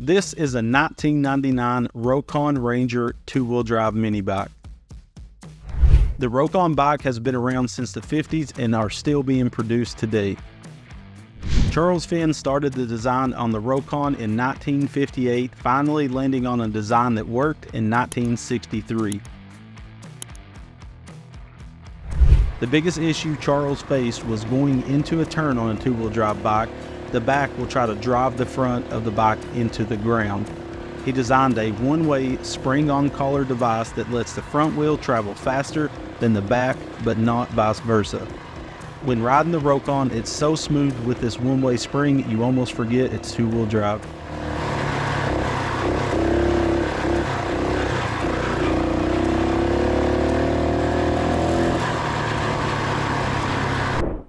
This is a 1999 Rokon Ranger two-wheel drive mini bike. The Rokon bike has been around since the 50s and are still being produced today. Charles Finn started the design on the Rokon in 1958, finally landing on a design that worked in 1963. The biggest issue Charles faced was going into a turn on a two-wheel drive bike. The back will try to drive the front of the bike into the ground. He designed a one-way spring-on collar device that lets the front wheel travel faster than the back, but not vice versa. When riding the Rokon, it's so smooth with this one-way spring, you almost forget it's two-wheel drive.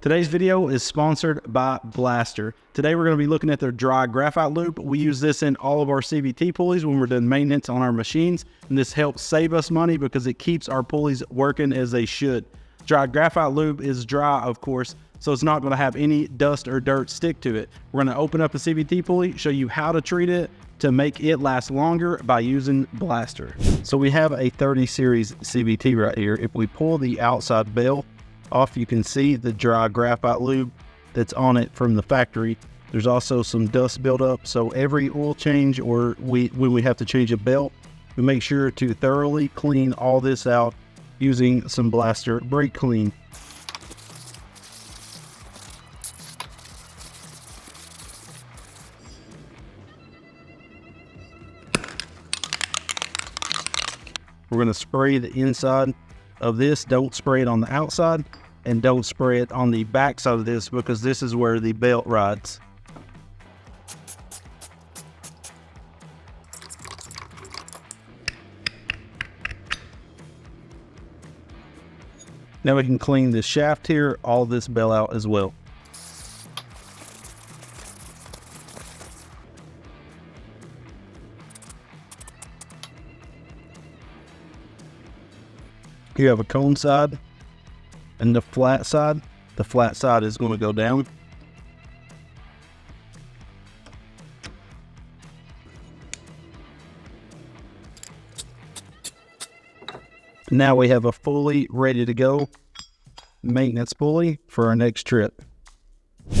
Today's video is sponsored by Blaster. Today we're going to be looking at their dry graphite lube. We use this in all of our CVT pulleys when we're doing maintenance on our machines, and this helps save us money because it keeps our pulleys working as they should. Dry graphite lube is dry, of course, so it's not going to have any dust or dirt stick to it. We're going to open up a CVT pulley, show you how to treat it to make it last longer by using Blaster. So we have a 30 series CVT right here. If we pull the outside bell off, you can see the dry graphite lube that's on it from the factory. There's also some dust buildup, so every oil change or when we have to change a belt, we make sure to thoroughly clean all this out using some Blaster brake clean. We're going to spray the inside of this. Don't spray it on the outside, and don't spray it on the back side of this because this is where the belt rides. Now we can clean this shaft here, all this bell out as well. You have a cone side and the flat side. The flat side is going to go down. Now we have a fully ready to go maintenance pulley for our next trip.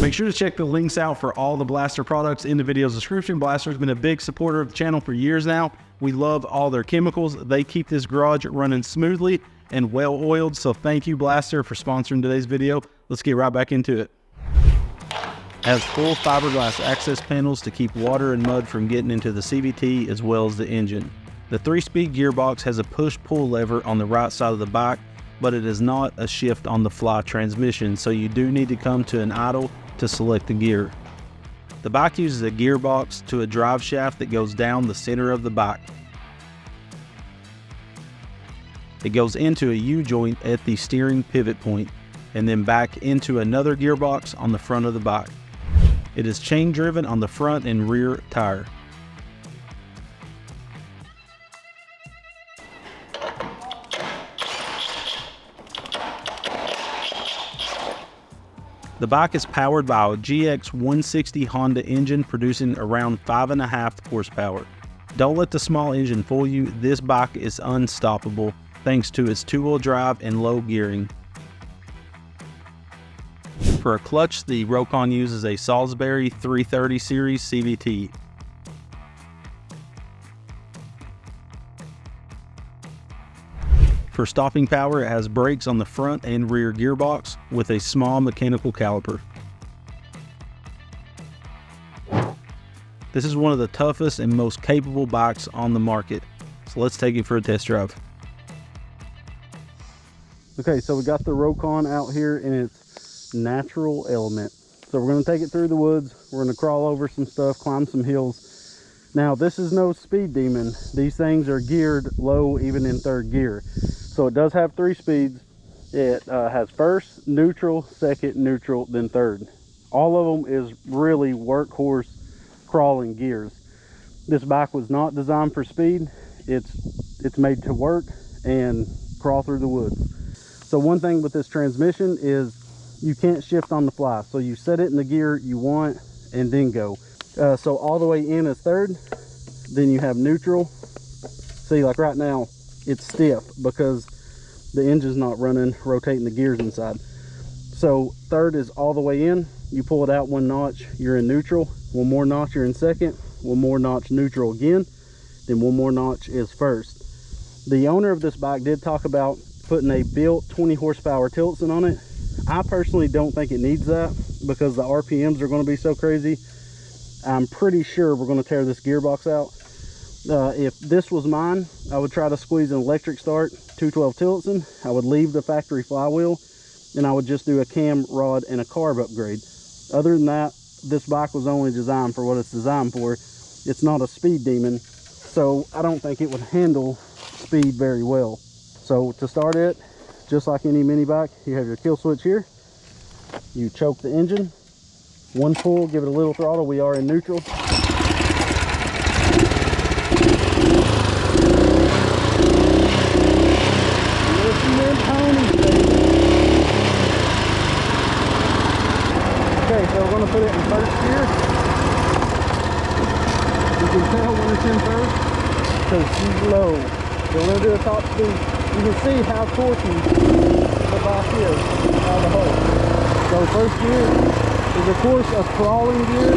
Make sure to check the links out for all the Blaster products in the video's description. Blaster has been a big supporter of the channel for years now. We love all their chemicals. They keep this garage running smoothly and well oiled. So thank you, Blaster, for sponsoring today's video. Let's get right back into it. Has full fiberglass access panels to keep water and mud from getting into the CVT as well as the engine. The 3-speed gearbox has a push-pull lever on the right side of the bike, but it is not a shift on the fly transmission, so you do need to come to an idle to select the gear. The bike uses a gearbox to a drive shaft that goes down the center of the bike. It goes into a U-joint at the steering pivot point, and then back into another gearbox on the front of the bike. It is chain driven on the front and rear tire. The bike is powered by a GX 160 Honda engine producing around 5.5 horsepower. Don't let the small engine fool you. This bike is unstoppable thanks to its two-wheel drive and low gearing. For a clutch, the Rokon uses a Salisbury 330 series CVT. For stopping power, it has brakes on the front and rear gearbox with a small mechanical caliper. This is one of the toughest and most capable bikes on the market. So let's take it for a test drive. Okay, so we got the Rokon out here in its natural element. So we're going to take it through the woods. We're going to crawl over some stuff, climb some hills. Now, this is no speed demon. These things are geared low, even in third gear. So it does have 3 speeds. It has first, neutral, second, neutral, then third. All of them is really workhorse crawling gears. This bike was not designed for speed. It's made to work and crawl through the woods. So one thing with this transmission is you can't shift on the fly. So you set it in the gear you want and then go. So all the way in is third, then you have neutral. See, like right now, it's stiff because the engine's not running, rotating the gears inside. So third is all the way in. You pull it out 1 notch, you're in neutral. 1 more notch, you're in second. 1 more notch, neutral again. Then 1 more notch is first. The owner of this bike did talk about putting a built 20 horsepower Tillotson on it. I personally don't think it needs that because the RPMs are going to be so crazy. I'm pretty sure we're going to tear this gearbox out. If this was mine, I would try to squeeze an electric start 212 Tillotson. I would leave the factory flywheel, and I would just do a cam, rod, and a carb upgrade. Other than that, this bike was only designed for what it's designed for. It's not a speed demon, so I don't think it would handle speed very well. So to start it, just like any mini bike, you have your kill switch here. You choke the engine. 1 pull, give it a little throttle. We are in neutral. Okay, so we're going to put it in first gear. You can tell when it's in first because she's low. So we're going to do a top speed. You can see how torquey the bike is out of the hole. So first gear is of course a crawling gear.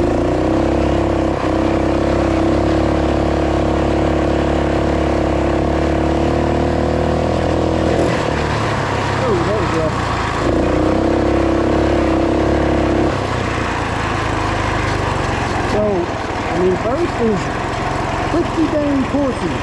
Oh, there we go. So, I mean, first is pretty dang torquey.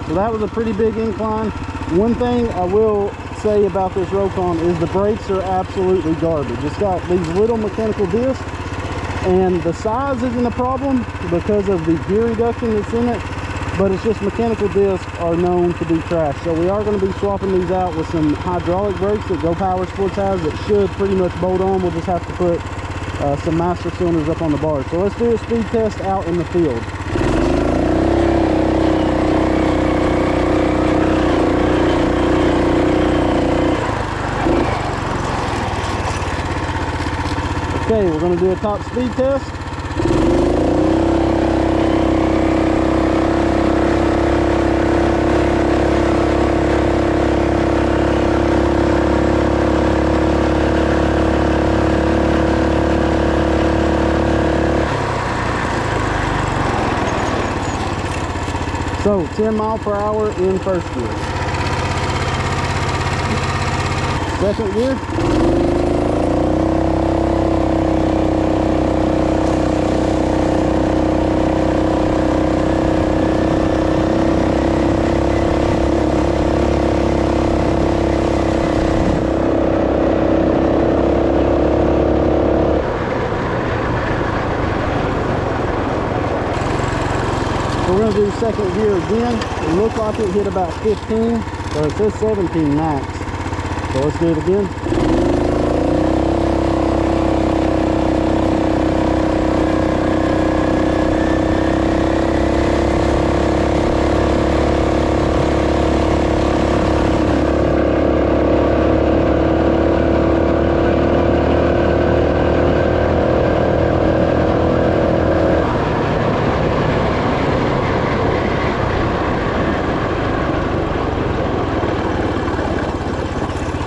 So that was a pretty big incline. One thing I will say about this Rokon is the brakes are absolutely garbage. It's got these little mechanical discs, and the size isn't a problem because of the gear reduction that's in it, but it's just mechanical discs are known to be trash. So we are going to be swapping these out with some hydraulic brakes that Go Power Sports has that should pretty much bolt on. We'll just have to put some master cylinders up on the bar. So let's do a speed test out in the field. Okay, we're going to do a top speed test. So 10 mile per hour in first gear. Second gear. We're going to do second gear again. It looked like it hit about 15, but it says 17 max. So let's do it again.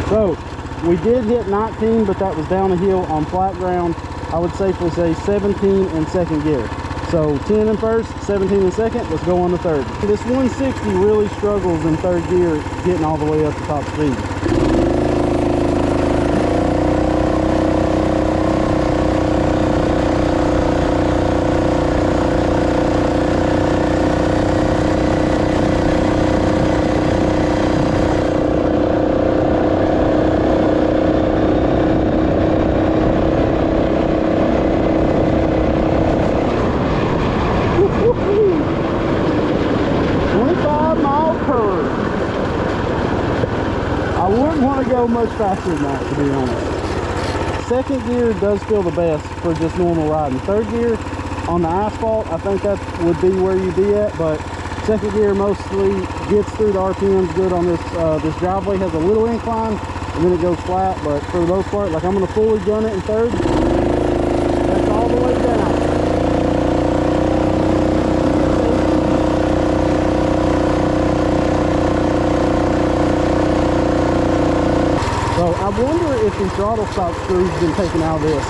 So we did hit 19, but that was down a hill on flat ground. I would safely say 17 in second gear. So 10 in first, 17 in second. Let's go on to third. This 160 really struggles in third gear, getting all the way up to top speed. so much faster than that, to be honest. Second gear does feel the best for just normal riding. Third gear on the asphalt, I think that would be where you'd be at, but second gear mostly gets through the RPMs good on this. This driveway has a little incline, and then it goes flat, but for the most part, like I'm gonna fully gun it in third. That's all the way down. So I wonder if the throttle stop screw's been taken out of this,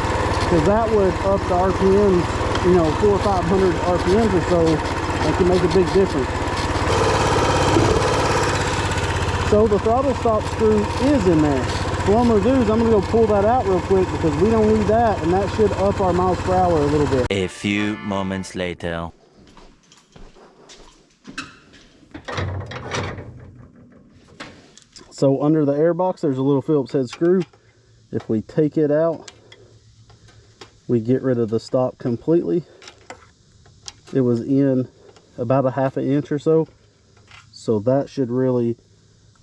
because that would up the RPMs, you know, 400 or 500 RPMs or so. That can make a big difference. So the throttle stop screw is in there. So what I'm going to do is I'm going to go pull that out real quick, because we don't need that, and that should up our miles per hour a little bit. A few moments later. So under the air box, there's a little Phillips head screw. If we take it out, we get rid of the stop completely. It was in about a ½ inch or so. So that should really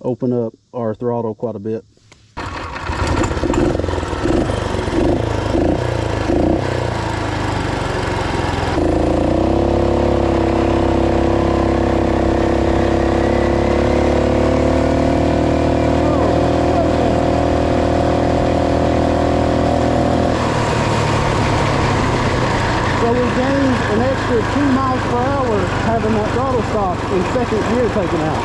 open up our throttle quite a bit. So we gained an extra 2 miles per hour having that throttle stop and second gear taken out.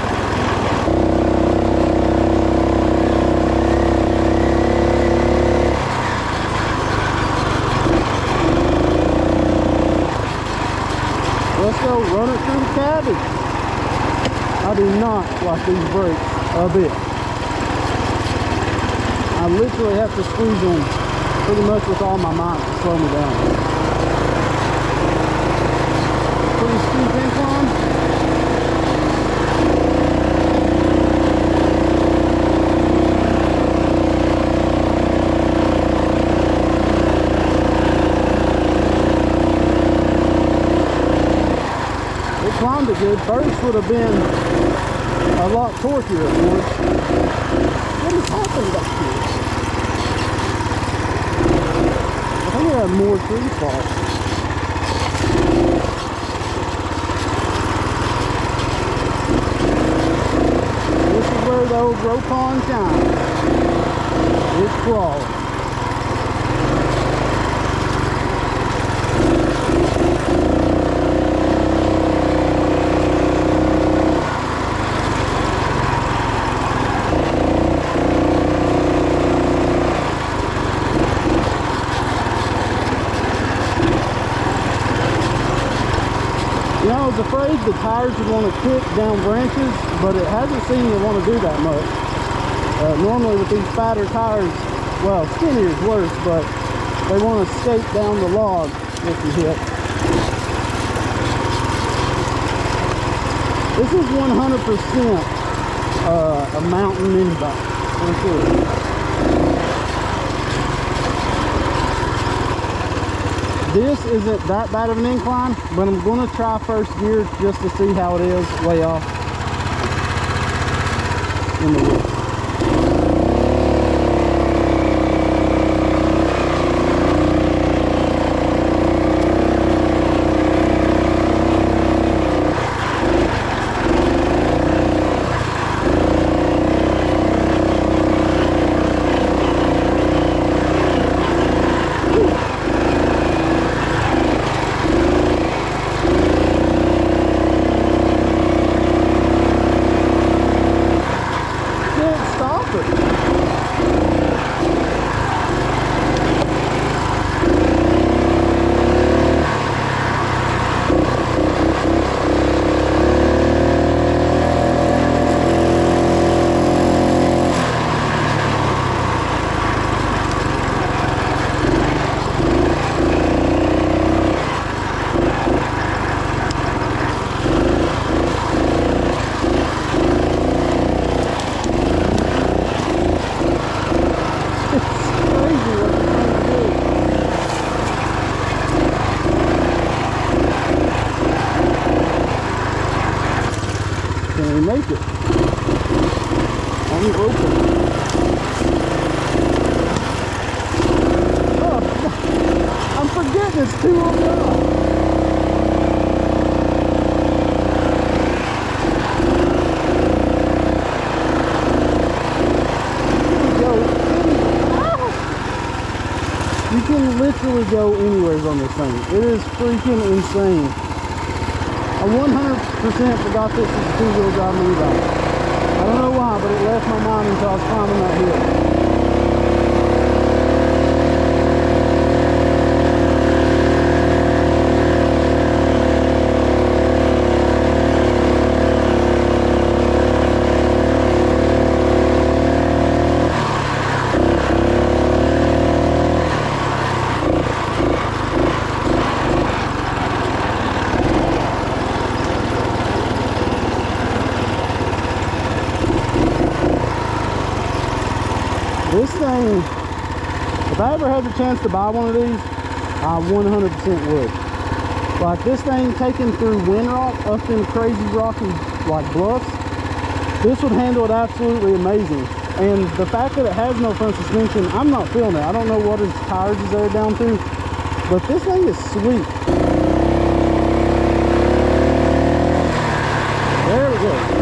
Let's go run it through the cabbage. I do not like these brakes a bit. I literally have to squeeze them pretty much with all my might to slow me down. Pretty steep incline. It climbed it good. First would have been a lot torqueier, of course. What is happening back here? I think we have more tree spots. Where the old Rokon shines. It's crawling. You know, I was afraid the tires would want to kick down branches, but it hasn't seemed to want to do that much. Normally with these fatter tires, well, skinnier is worse, but they want to skate down the log if you hit. This is 100% a mountain mini bike, for sure. This isn't that bad of an incline, but I'm going to try first gear just to see how it is way off in the wheel. Can we make it? On the open. It's two-wheel drive. You can literally go anywhere on this thing. It is freaking insane. I 100% forgot this was a two-wheel drive mini bike. I don't know why, but it left my mind until I was climbing that hill. This thing, if I ever had the chance to buy one of these, I 100% would. Like this thing taken through Windrock up in crazy rocky like bluffs, this would handle it absolutely amazing. And the fact that it has no front suspension, I'm not feeling it. I don't know what its tires is there down to, but this thing is sweet. There we go.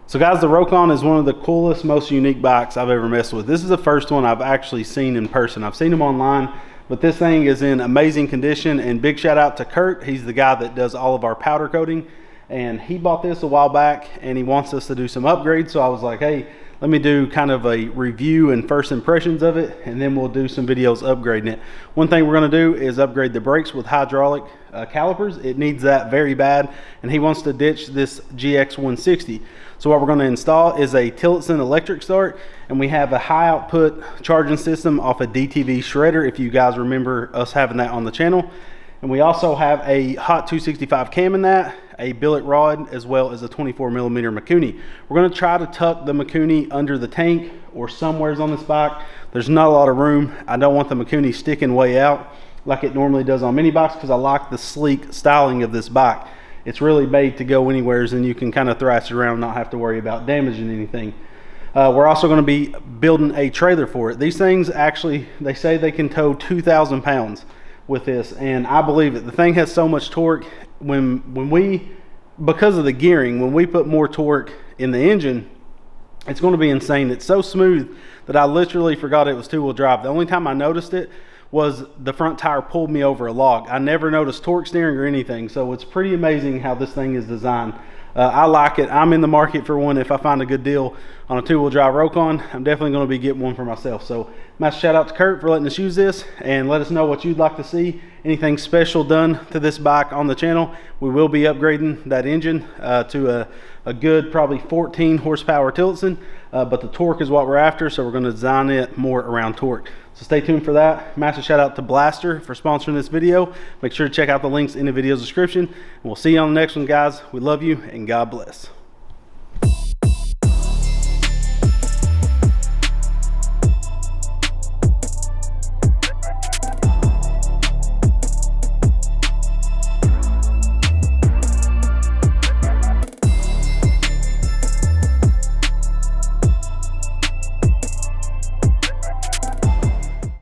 So guys, the Rokon is one of the coolest, most unique bikes I've ever messed with. This is the first one I've actually seen in person. I've seen them online, but this thing is in amazing condition, and big shout out to Kurt. He's the guy that does all of our powder coating, and he bought this a while back and he wants us to do some upgrades. So I was like, hey, let me do kind of a review and first impressions of it, and then we'll do some videos upgrading it. One thing we're going to do is upgrade the brakes with hydraulic calipers. It needs that very bad, and he wants to ditch this GX 160. So what we're going to install is a Tillotson electric start, and we have a high output charging system off a DTV shredder, if you guys remember us having that on the channel. And we also have a hot 265 cam in that, a billet rod, as well as a 24mm Mikuni. We're going to try to tuck the Mikuni under the tank or somewheres on this bike. There's not a lot of room. I don't want the Mikuni sticking way out like it normally does on mini bikes, because I like the sleek styling of this bike. It's really made to go anywheres, and you can kind of thrash it around and not have to worry about damaging anything. We're also going to be building a trailer for it. These things actually, they say they can tow 2,000 pounds with this, and I believe it. The thing has so much torque. When we, because of the gearing, when we put more torque in the engine, it's going to be insane. It's so smooth that I literally forgot it was two-wheel drive. The only time I noticed it was the front tire pulled me over a log. I never noticed torque steering or anything, so it's pretty amazing how this thing is designed. I like it. I'm in the market for one. If I find a good deal on a two-wheel drive Rokon, I'm definitely going to be getting one for myself. So massive shout out to Kurt for letting us use this, and let us know what you'd like to see, anything special done to this bike on the channel. We will be upgrading that engine to a good probably 14 horsepower Tillotson, but the torque is what we're after, so we're going to design it more around torque. So stay tuned for that. Massive shout out to Blaster for sponsoring this video. Make sure to check out the links in the video description, and we'll see you on the next one, guys. We love you, and God bless.